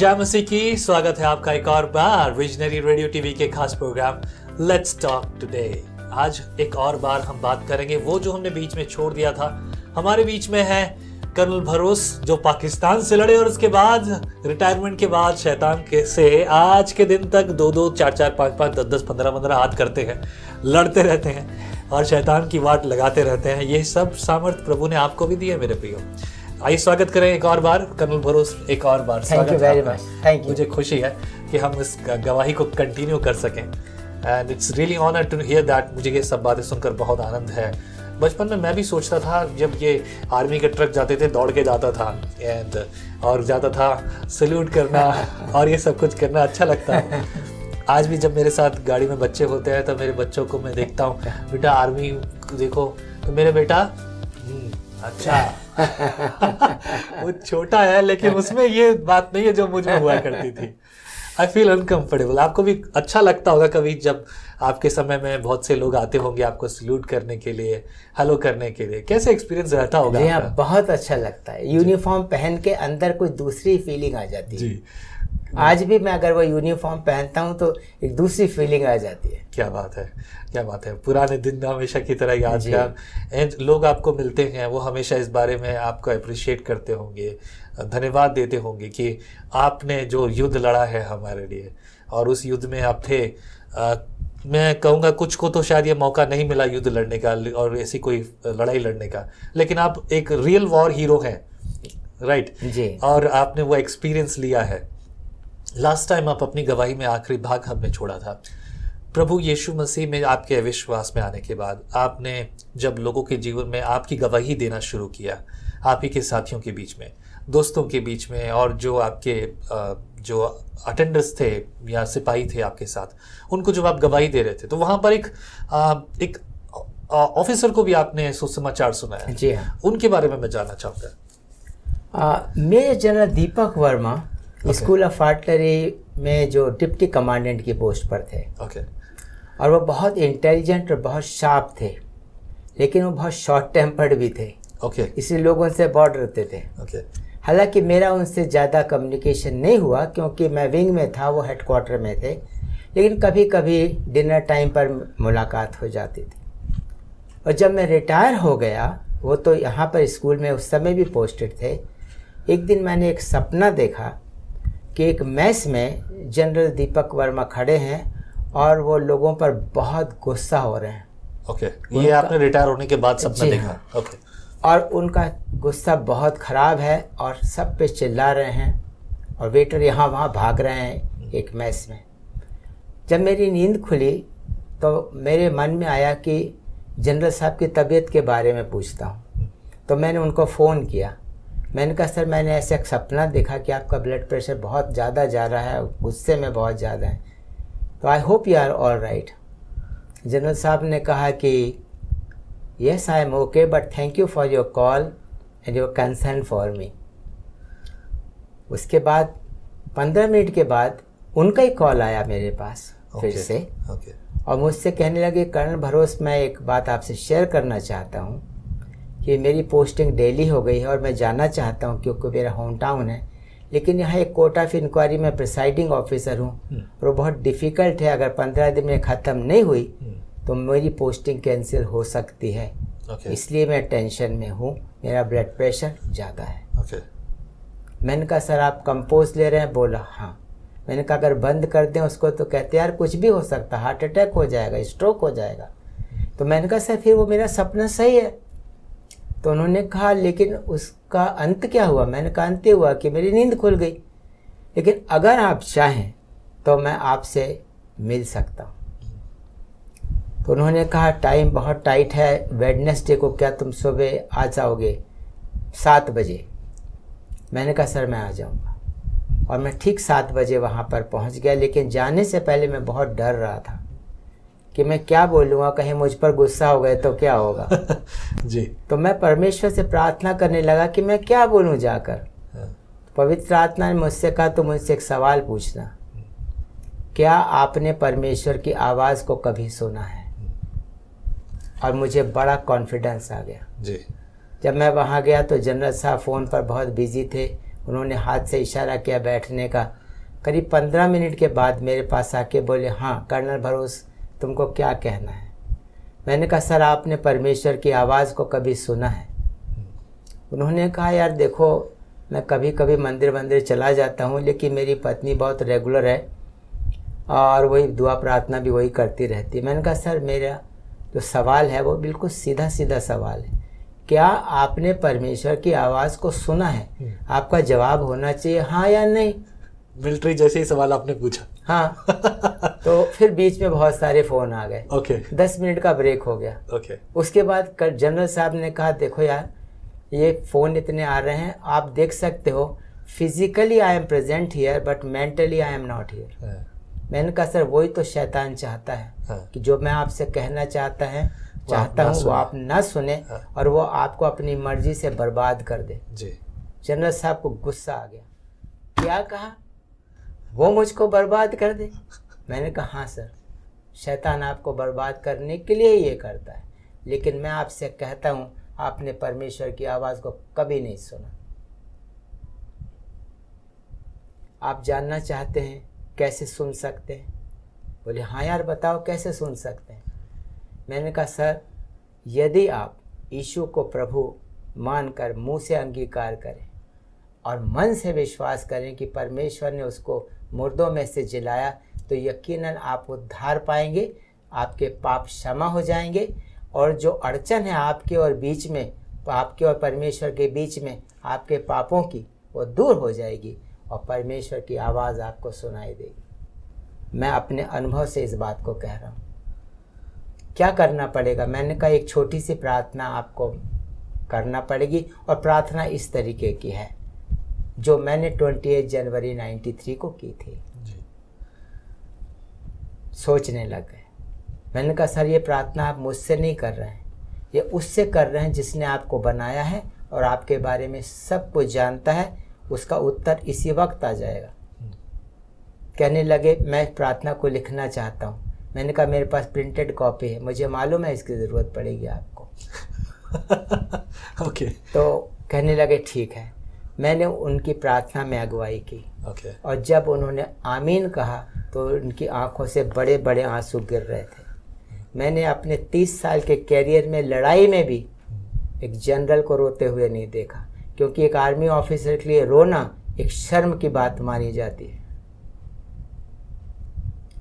जय मसीह की। स्वागत है आपका एक और बार विजनरी रेडियो टीवी के खास प्रोग्राम लेट्स टॉक टुडे। आज एक और बार हम बात करेंगे वो जो हमने बीच में छोड़ दिया था। हमारे बीच में है कर्नल भरोस जो पाकिस्तान से लड़े और उसके बाद रिटायरमेंट के बाद शैतान के से आज के दिन तक 2-2, 4-4, 5-5, 10-10, 15-15 हाथ करते हैं, लड़ते रहते हैं और शैतान की वाट लगाते रहते हैं। ये सब सामर्थ्य प्रभु ने आपको भी दी है मेरे प्रियो। आइए स्वागत करें एक और बार कर्नल भरोस, एक और बार thank you very much. Thank you. मुझे खुशी है कि हम इस गवाही को कंटिन्यू कर सकें and it's really honour to hear that. मुझे ये सब बातें सुनकर बहुत आनंद है। बचपन में मैं भी सोचता था जब ये आर्मी के ट्रक जाते थे दौड़ के जाता था एंड और जाता था सल्यूट करना और ये सब कुछ करना अच्छा लगता है। आज भी जब मेरे साथ गाड़ी में बच्चे होते हैं तो मेरे बच्चों को मैं देखता हूँ, बेटा आर्मी देखो, तो मेरे बेटा अच्छा वो छोटा है लेकिन उसमें ये बात नहीं है जो मुझ में हुआ करती थी। I feel uncomfortable. आपको भी अच्छा लगता होगा कभी जब आपके समय में बहुत से लोग आते होंगे आपको सल्यूट करने के लिए, हेलो करने के लिए, कैसे एक्सपीरियंस रहता होगा? जी हाँ, बहुत अच्छा लगता है। यूनिफॉर्म पहन के अंदर कोई दूसरी फीलिंग आ जाती है जी। आज भी मैं अगर वो यूनिफॉर्म पहनता हूँ तो एक दूसरी फीलिंग आ जाती है। क्या बात है, क्या बात है। पुराने दिन हमेशा की तरह यादगार एंड लोग आपको मिलते हैं वो हमेशा इस बारे में आपको अप्रिशिएट करते होंगे, धन्यवाद देते होंगे कि आपने जो युद्ध लड़ा है हमारे लिए और उस युद्ध में आप थे। मैं कहूँगा कुछ को तो शायद ये मौका नहीं मिला युद्ध लड़ने का और ऐसी कोई लड़ाई लड़ने का, लेकिन आप एक रियल वॉर हीरो हैं, राइट जी। और आपने वो एक्सपीरियंस लिया है। लास्ट टाइम आप अपनी गवाही में आखिरी भाग हमने छोड़ा था। प्रभु यीशु मसीह में आपके विश्वास में आने के बाद आपने जब लोगों के जीवन में आपकी गवाही देना शुरू किया, आप ही के साथियों के बीच में, दोस्तों के बीच में और जो आपके जो अटेंडर्स थे या सिपाही थे आपके साथ, उनको जब आप गवाही दे रहे थे तो वहाँ पर एक ऑफिसर को भी आपने सुसमाचार सुनाया जी हाँ। उनके बारे में मैं जानना चाहूँगा। Major general Deepak Verma school of artillery में जो डिप्टी कमांडेंट की पोस्ट पर थे और वो बहुत इंटेलिजेंट और बहुत शार्प थे, लेकिन वो बहुत शॉर्ट टेम्पर्ड भी थे। इसलिए लोग उनसे बहुत डरते थे। हालांकि मेरा उनसे ज़्यादा कम्युनिकेशन नहीं हुआ क्योंकि मैं विंग में था, वो हेडक्वार्टर में थे, लेकिन कभी कभी डिनर टाइम पर मुलाकात हो जाती थी। और जब मैं रिटायर हो गया, वो तो यहाँ पर स्कूल में उस समय भी पोस्टेड थे, एक दिन मैंने एक सपना देखा कि एक मैस में जनरल दीपक वर्मा खड़े हैं और वो लोगों पर बहुत गुस्सा हो रहे हैं। ये आपने रिटायर होने के बाद सपना देखा? और उनका गुस्सा बहुत ख़राब है और सब पे चिल्ला रहे हैं और वेटर यहाँ वहाँ भाग रहे हैं एक मैस में। जब मेरी नींद खुली तो मेरे मन में आया कि जनरल साहब की तबीयत के बारे में पूछता हूँ। तो मैंने उनको फ़ोन किया। मैंने कहा सर, मैंने ऐसे एक सपना देखा कि आपका ब्लड प्रेशर बहुत ज़्यादा जा रहा है, गुस्से में बहुत ज़्यादा है, तो I hope you are all right. General साहब ने कहा कि yes I am okay but thank you for your call and your concern for me. उसके बाद 15 मिनट के बाद उनका ही कॉल आया मेरे पास फिर से और मुझसे कहने लगे कर्नल भरोस, मैं एक बात आपसे शेयर करना चाहता हूँ कि मेरी पोस्टिंग दिल्ली हो गई है और मैं जाना चाहता हूँ क्योंकि मेरा होम टाउन है, लेकिन यहाँ एक कोर्ट ऑफ इंक्वायरी में प्रिसाइडिंग ऑफिसर हूँ और वो बहुत डिफ़िकल्ट है। अगर 15 दिन में ख़त्म नहीं हुई तो मेरी पोस्टिंग कैंसिल हो सकती है। इसलिए मैं टेंशन में हूँ, मेरा ब्लड प्रेशर ज़्यादा है। मैंने कहा सर आप कंपोज ले रहे हैं? बोला हाँ। मैंने कहा अगर बंद कर दें उसको तो कहते यार कुछ भी हो सकता, हार्ट अटैक हो जाएगा, स्ट्रोक हो जाएगा। तो मैंने कहा सर फिर वो मेरा सपना सही है। तो उन्होंने कहा लेकिन उसका अंत क्या हुआ? मैंने कहा अंत हुआ कि मेरी नींद खुल गई, लेकिन अगर आप चाहें तो मैं आपसे मिल सकता हूँ। तो उन्होंने कहा टाइम बहुत टाइट है, वेडनेसडे को क्या तुम सुबह आ जाओगे 7 बजे? मैंने कहा सर मैं आ जाऊँगा। और मैं ठीक 7 बजे वहाँ पर पहुँच गया, लेकिन जाने से पहले मैं बहुत डर रहा था कि मैं क्या बोलूँगा, कहीं मुझ पर गुस्सा हो गए तो क्या होगा जी। तो मैं परमेश्वर से प्रार्थना करने लगा कि मैं क्या बोलूँ जाकर। पवित्र आत्मा ने मुझसे कहा तो मुझसे एक सवाल पूछना, क्या आपने परमेश्वर की आवाज़ को कभी सुना है? और मुझे बड़ा कॉन्फिडेंस आ गया जी। जब मैं वहाँ गया तो जनरल साहब फ़ोन पर बहुत बिजी थे, उन्होंने हाथ से इशारा किया बैठने का। करीब 15 मिनट के बाद मेरे पास आके बोले, हाँ कर्नल भरोस, तुमको क्या कहना है? मैंने कहा, सर आपने परमेश्वर की आवाज़ को कभी सुना है? उन्होंने कहा, यार देखो, मैं कभी कभी मंदिर चला जाता हूँ, लेकिन मेरी पत्नी बहुत रेगुलर है और वही दुआ प्रार्थना भी वही करती रहती है। मैंने कहा, सर मेरा जो सवाल है वो बिल्कुल सीधा सीधा सवाल है, क्या आपने परमेश्वर की आवाज़ को सुना है? आपका जवाब होना चाहिए हाँ या नहीं। मिलिट्री जैसे ही सवाल आपने पूछा। हाँ। तो फिर बीच में बहुत सारे फ़ोन आ गए। ओके। 10 मिनट का ब्रेक हो गया। ओके। उसके बाद जनरल साहब ने कहा, देखो यार ये फ़ोन इतने आ रहे हैं, आप देख सकते हो, physically I am present here but mentally I am not here. मैंने कहा, सर वही तो शैतान चाहता है कि जो मैं आपसे कहना चाहता हूँ वो आप ना सुने और वो आपको अपनी मर्जी से बर्बाद कर दे। जी। जनरल साहब को गुस्सा आ गया। क्या कहा? वो मुझको बर्बाद कर दे? मैंने कहा, हाँ सर, शैतान आपको बर्बाद करने के लिए ये करता है, लेकिन मैं आपसे कहता हूँ आपने परमेश्वर की आवाज़ को कभी नहीं सुना। आप जानना चाहते हैं कैसे सुन सकते हैं? बोले, हाँ यार बताओ कैसे सुन सकते हैं? मैंने कहा, सर यदि आप यीशु को प्रभु मानकर मुंह से अंगीकार करें और मन से विश्वास करें कि परमेश्वर ने उसको मुर्दों में से जिलाया, तो यकीनन आप उद्धार पाएंगे, आपके पाप क्षमा हो जाएंगे और जो अड़चन है आपके और बीच में, आपके और परमेश्वर के बीच में, आपके पापों की, वो दूर हो जाएगी और परमेश्वर की आवाज़ आपको सुनाई देगी। मैं अपने अनुभव से इस बात को कह रहा हूँ। क्या करना पड़ेगा? मैंने कहा, एक छोटी सी प्रार्थना आपको करना पड़ेगी और प्रार्थना इस तरीके की है जो मैंने 28 जनवरी 93 को की थी। जी। सोचने लग गए। मैंने कहा, सर ये प्रार्थना आप मुझसे नहीं कर रहे हैं, ये उससे कर रहे हैं जिसने आपको बनाया है और आपके बारे में सब कुछ जानता है, उसका उत्तर इसी वक्त आ जाएगा। कहने लगे, मैं प्रार्थना को लिखना चाहता हूँ। मैंने कहा, मेरे पास प्रिंटेड कॉपी है, मुझे मालूम है इसकी ज़रूरत पड़ेगी आपको। ओके। तो कहने लगे, ठीक है। मैंने उनकी प्रार्थना में अगुवाई की। ओके। और जब उन्होंने आमीन कहा तो उनकी आंखों से बड़े बड़े आंसू गिर रहे थे। मैंने अपने 30 साल के कैरियर में लड़ाई में भी एक जनरल को रोते हुए नहीं देखा, क्योंकि एक आर्मी ऑफिसर के लिए रोना एक शर्म की बात मानी जाती है।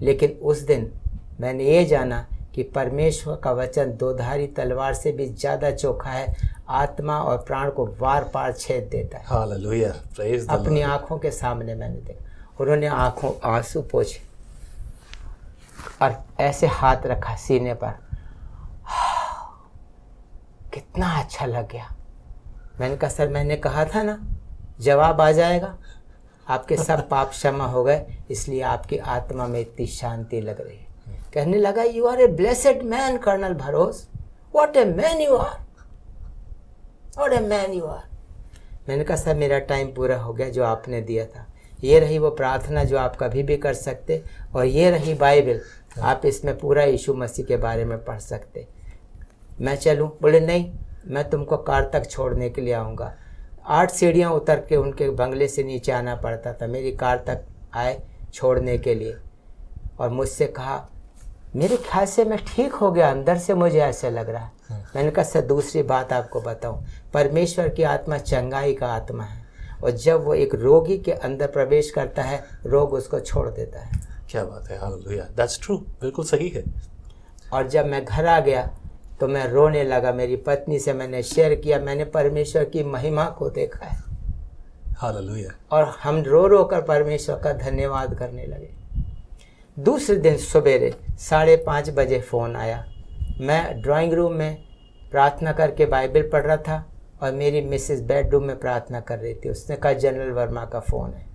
लेकिन उस दिन मैंने ये जाना कि परमेश्वर का वचन दोधारी तलवार से भी ज़्यादा चोखा है, आत्मा और प्राण को वार पार छेद देता है। Hallelujah, praise the Lord. अपनी आंखों के सामने मैंने देखा। उन्होंने आंसू पोंछे और ऐसे हाथ रखा सीने पर। कितना अच्छा लग गया। मैंने कहा, सर मैंने कहा था ना जवाब आ जाएगा। आपके सब पाप क्षमा हो गए, इसलिए आपकी आत्मा में इतनी शांति लग रही है। कहने लगा, you are a blessed man colonel Bharos, what a man you are, what a man you are. मैंने कहा, सर मेरा टाइम पूरा हो गया जो आपने दिया था। ये रही वो प्रार्थना जो आप कभी भी कर सकते, और ये रही बाइबल, आप इसमें पूरा यीशु मसीह के बारे में पढ़ सकते। मैं चलूँ? बोले नहीं, मैं तुमको कार तक छोड़ने के लिए आऊँगा। 8 सीढ़ियाँ उतर के उनके बंगले से नीचे आना पड़ता था, मेरी कार तक आए छोड़ने के लिए। और मुझसे कहा, मेरे ख्याल से मैं ठीक हो गया, अंदर से मुझे ऐसा लग रहा है। मैंने कहा, सर दूसरी बात आपको बताऊं, परमेश्वर की आत्मा चंगाई का आत्मा है, और जब वो एक रोगी के अंदर प्रवेश करता है, रोग उसको छोड़ देता है। क्या बात है, हालेलुया, दैट्स ट्रू, बिल्कुल सही है। और जब मैं घर आ गया तो मैं रोने लगा। मेरी पत्नी से मैंने शेयर किया, मैंने परमेश्वर की महिमा को देखा है। हालेलुया। और हम रो रो कर परमेश्वर का धन्यवाद करने लगे। दूसरे दिन सवेरे 5:30 बजे फ़ोन आया। मैं ड्राइंग रूम में प्रार्थना करके बाइबल पढ़ रहा था और मेरी मिसेस बेडरूम में प्रार्थना कर रही थी। उसने कहा, जनरल वर्मा का फ़ोन है।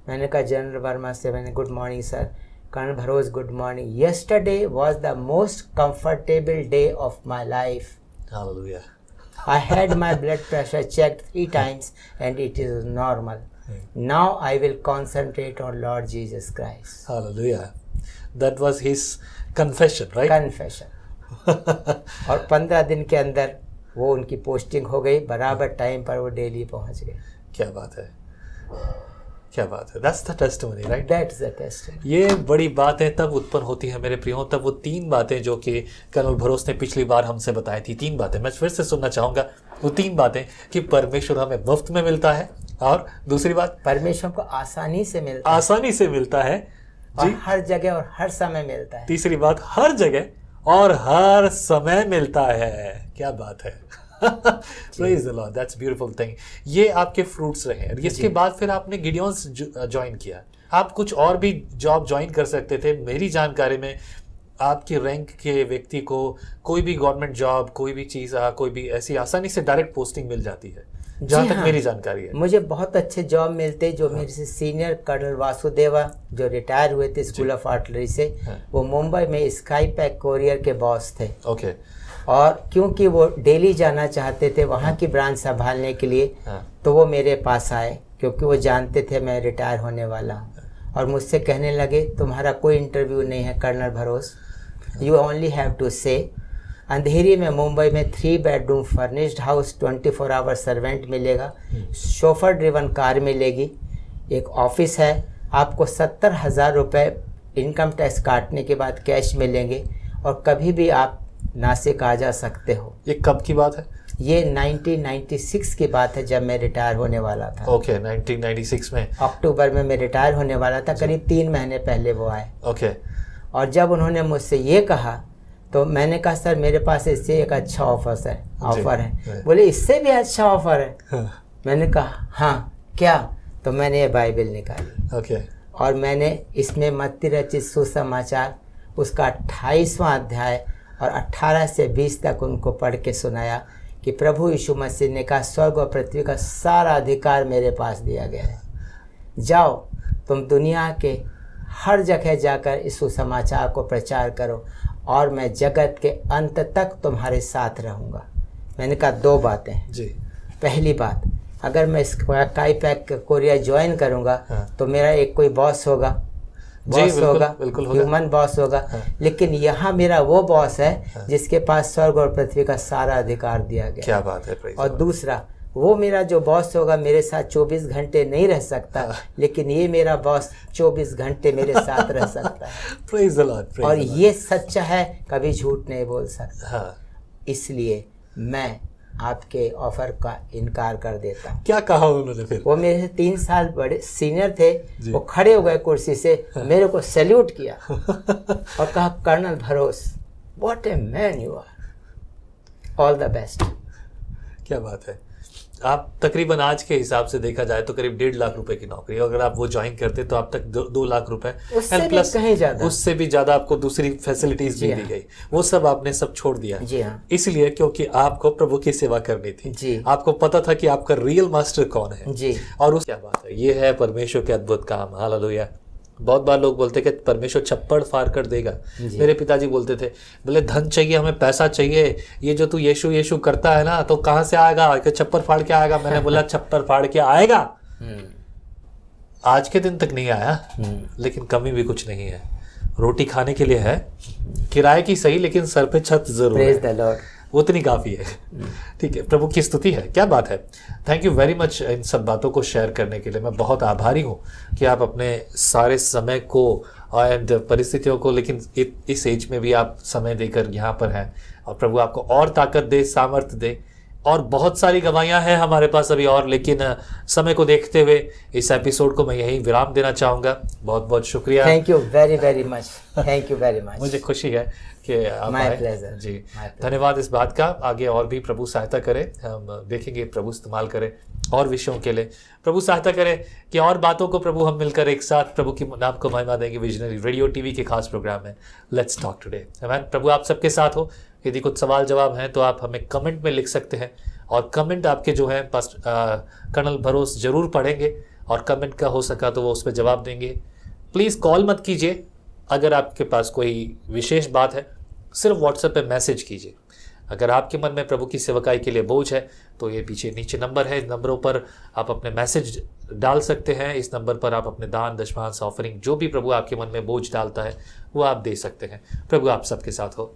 मैंने कहा, जनरल वर्मा से मैंने, गुड मॉर्निंग सर। कर्नल भरोस, good morning. Yesterday was the most comfortable day of my life. Hallelujah. I had my blood pressure checked 3 times and it is normal. Now I will concentrate on Lord Jesus Christ. Hallelujah. That was his confession, right? Confession. और 15 दिन के अंदर वो उनकी posting हो गई, बराबर time पर वो दिल्ली पहुंच गए। क्या बात है, क्या बात है। That's the testimony, right? That's the testimony. ये बड़ी बातें तब उत्पन्न होती है मेरे प्रियो, तब वो 3 बातें जो कि कर्नल भरोस ने पिछली बार हमसे बताई थी, 3 बातें मैं फिर से सुनना चाहूँगा। वो 3 बातें कि परमेश्वर हमें मुफ्त में मिलता है, और दूसरी बात परमेश्वर को आसानी से मिलता है, आसानी से मिलता है और जी, हर जगह और हर समय मिलता है। तीसरी बात हर जगह और हर समय मिलता है। क्या बात है। Praise the Lord, that's beautiful thing। ये आपके फ्रूट्स रहे। इसके बाद फिर आपने गिडियंस ज्वाइन किया। आप कुछ और भी जॉब ज्वाइन कर सकते थे। मेरी जानकारी में आपके रैंक के व्यक्ति को कोई भी गवर्नमेंट जॉब, कोई भी चीज़, कोई भी ऐसी आसानी से डायरेक्ट पोस्टिंग मिल जाती है, जहाँ तक मेरी जानकारी है। मुझे बहुत अच्छे जॉब मिलते जो मेरे से सीनियर कर्नल वासुदेवा जो रिटायर हुए थे स्कूल ऑफ आर्टिलरी से, वो मुंबई में स्काई पैक कोरियर के बॉस थे। ओके। और क्योंकि वो डेली जाना चाहते थे वहाँ की ब्रांच संभालने के लिए, तो वो मेरे पास आए, क्योंकि वो जानते थे मैं रिटायर होने वाला हूँ, और मुझसे कहने लगे तुम्हारा कोई इंटरव्यू नहीं है कर्नल भरोस, यू ओनली हैव टू से। अंधेरी में मुंबई में 3 bedroom furnished house, 24 hour servant मिलेगा, शोफर ड्रिवन कार मिलेगी, एक ऑफिस है, आपको 70,000 रुपये इनकम टैक्स काटने के बाद कैश मिलेंगे, और कभी भी आप नासिक आ जा सकते हो। ये कब की बात है? ये 1996 की बात है, जब मैं रिटायर होने वाला था। ओके, 1996 में अक्टूबर में मैं रिटायर होने वाला था, करीब 3 महीने पहले वो आए। ओके। और जब उन्होंने मुझसे ये कहा तो मैंने कहा सर मेरे पास इससे एक अच्छा ऑफर है। बोले इससे भी अच्छा ऑफर है? मैंने कहा हाँ क्या? तो मैंने ये बाइबल निकाली। ओके। और मैंने इसमें मत्ती रचित सुसमाचार उसका 28वां अध्याय और 18 से 20 तक उनको पढ़ के सुनाया कि प्रभु यीशु मसीह ने कहा स्वर्ग और पृथ्वी का सारा अधिकार मेरे पास दिया गया है, जाओ तुम दुनिया के हर जगह जाकर इस सुसमाचार को प्रचार करो, और मैं जगत के अंत तक तुम्हारे साथ रहूँगा। मैंने कहा 2 बातें हैं जी। पहली बात, अगर मैं स्काई पैक कोरिया ज्वाइन करूँगा तो मेरा एक कोई बॉस होगा, बिल्कुल होगा, ह्यूमन बॉस होगा। लेकिन यहाँ मेरा वो बॉस है जिसके पास स्वर्ग और पृथ्वी का सारा अधिकार दिया गया। क्या बात है। और दूसरा, वो मेरा जो बॉस होगा मेरे साथ 24 घंटे नहीं रह सकता, लेकिन ये मेरा बॉस 24 घंटे मेरे साथ रह सकता है। Praise the Lord, praise और the Lord। ये सच्चा है, कभी झूठ नहीं बोल सकता। इसलिए मैं आपके ऑफर का इनकार कर देता हूँ। क्या कहा उन्होंने फिर? वो मेरे से 3 साल बड़े सीनियर थे, वो खड़े हो गए कुर्सी से, मेरे को सैल्यूट किया और कहा colonel Bharos, what a man you are, all the best. क्या बात है। आप तकरीबन आज के हिसाब से देखा जाए तो करीब 1.5 लाख रुपए की नौकरी, अगर आप वो ज्वाइन करते तो आप तक 2 लाख रुपए, प्लस कहीं ज्यादा, उससे भी ज्यादा आपको दूसरी फैसिलिटीज भी दी गई। वो सब आपने सब छोड़ दिया। जी हाँ। इसलिए क्योंकि आपको प्रभु की सेवा करनी थी। जी। आपको पता था कि आपका रियल मास्टर कौन है। जी। और क्या बात है, ये है परमेश्वर के अद्भुत काम। हालेलुया। बहुत बार लोग बोलते कि परमेश्वर छप्पड़ फाड़ कर देगा। मेरे पिताजी बोलते थे, बोले धन चाहिए, हमें पैसा चाहिए, ये जो तू यीशु यीशु करता है ना तो कहाँ से आएगा, कि छप्पड़ फाड़ के आएगा। मैंने बोला छप्पड़ फाड़ के आएगा। आज के दिन तक नहीं आया, लेकिन कमी भी कुछ नहीं है। रोटी खाने के लिए है, किराए की सही, लेकिन सर पे छत जरूर है, उतनी काफ़ी है। ठीक है, प्रभु की स्तुति है। क्या बात है। Thank you very much in सब बातों को शेयर करने के लिए। मैं बहुत आभारी हूँ कि आप अपने सारे समय को एंड परिस्थितियों को, लेकिन इस एज में भी आप समय देकर यहाँ पर हैं, और प्रभु आपको और ताकत दे, सामर्थ्य दे। और बहुत सारी गवाहियाँ हैं हमारे पास अभी और, लेकिन समय को देखते हुए इस एपिसोड को मैं यहीं विराम देना चाहूँगा। बहुत बहुत शुक्रिया। Thank you very very much. Thank you very much. मुझे खुशी है कि आप आए। जी, धन्यवाद इस बात का। आगे और भी प्रभु सहायता करे, हम देखेंगे प्रभु इस्तेमाल करे और विषयों के लिए। प्रभु सहायता करे कि और बातों को प्रभु हम मिलकर एक साथ प्रभु की नाम को महिमा देंगे। विजनरी रेडियो टीवी के खास प्रोग्राम है लेट्स टॉक टुडे। प्रभु आप सबके साथ हो। यदि कुछ सवाल जवाब हैं तो आप हमें कमेंट में लिख सकते हैं, और कमेंट आपके जो हैं कर्नल भरोस जरूर पढ़ेंगे, और कमेंट का हो सका तो वो उस पर जवाब देंगे। प्लीज़ कॉल मत कीजिए। अगर आपके पास कोई विशेष बात है सिर्फ व्हाट्सएप पे मैसेज कीजिए। अगर आपके मन में प्रभु की सेवकाई के लिए बोझ है तो ये पीछे नीचे नंबर है, इन नंबरों पर आप अपने मैसेज डाल सकते हैं। इस नंबर पर आप अपने दान, दशमांश, ऑफरिंग, जो भी प्रभु आपके मन में बोझ डालता है वो आप दे सकते हैं। प्रभु आप सबके साथ हो।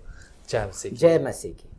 जय मसीह। जय मसीह की।